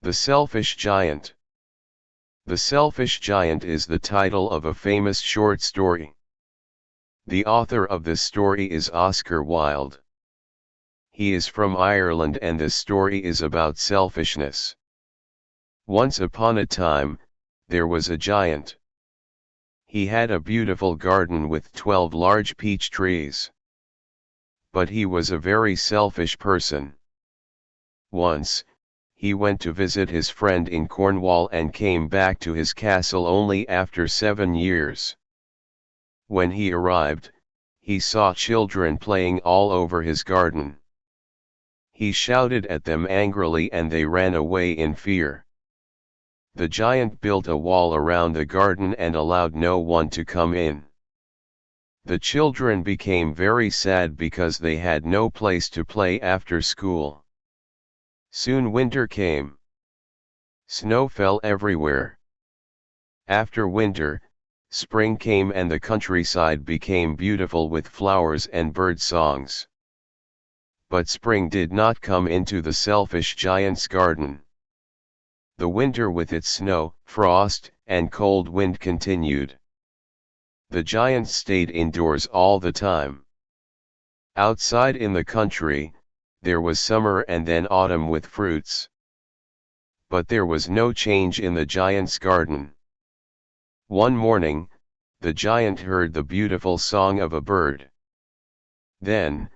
The Selfish Giant. The Selfish Giant is the title of a famous short story. The author of this story is Oscar Wilde. He is from Ireland and this story is about selfishness. Once upon a time, there was a giant. He had a beautiful garden with 12 large peach trees. But he was a very selfish person. Once, he went to visit his friend in Cornwall and came back to his castle only after 7 years. When he arrived, he saw children playing all over his garden. He shouted at them angrily and they ran away in fear. The giant built a wall around the garden and allowed no one to come in. The children became very sad because they had no place to play after school. Soon winter came. Snow fell everywhere. After winter, spring came and the countryside became beautiful with flowers and bird songs. But spring did not come into the selfish giant's garden. The winter with its snow, frost, and cold wind continued. The giant stayed indoors all the time. Outside in the country, there was summer and then autumn with fruits. But there was no change in the giant's garden. One morning, the giant heard the beautiful song of a bird. Then,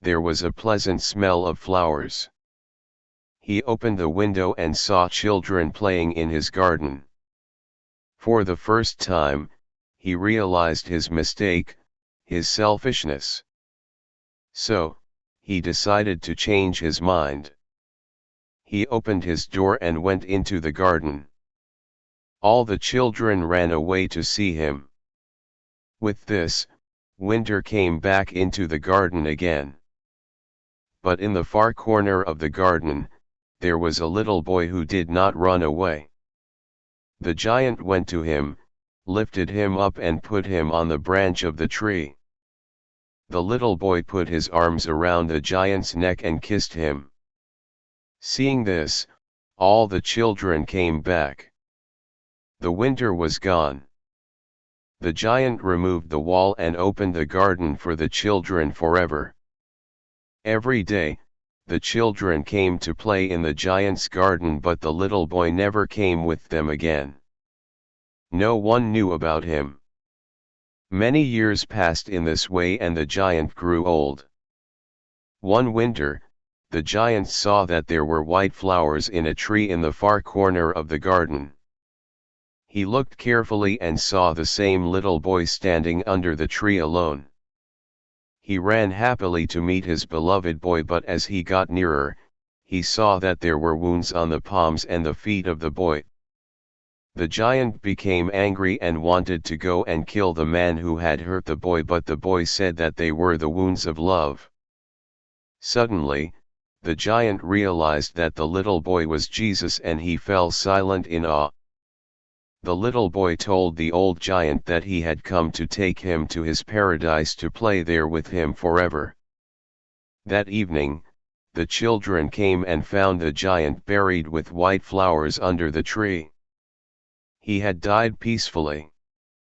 there was a pleasant smell of flowers. He opened the window and saw children playing in his garden. For the first time, he realized his mistake, his selfishness. So, he decided to change his mind. He opened his door and went into the garden. All the children ran away to see him. With this, winter came back into the garden again. But in the far corner of the garden, there was a little boy who did not run away. The giant went to him, lifted him up and put him on the branch of the tree. The little boy put his arms around the giant's neck and kissed him. Seeing this, all the children came back. The winter was gone. The giant removed the wall and opened the garden for the children forever. Every day, the children came to play in the giant's garden but the little boy never came with them again. No one knew about him. Many years passed in this way and the giant grew old. One winter, the giant saw that there were white flowers in a tree in the far corner of the garden. He looked carefully and saw the same little boy standing under the tree alone. He ran happily to meet his beloved boy but as he got nearer, he saw that there were wounds on the palms and the feet of the boy. The giant became angry and wanted to go and kill the man who had hurt the boy but the boy said that they were the wounds of love. Suddenly, the giant realized that the little boy was Jesus and he fell silent in awe. The little boy told the old giant that he had come to take him to his paradise to play there with him forever. That evening, the children came and found the giant buried with white flowers under the tree. He had died peacefully.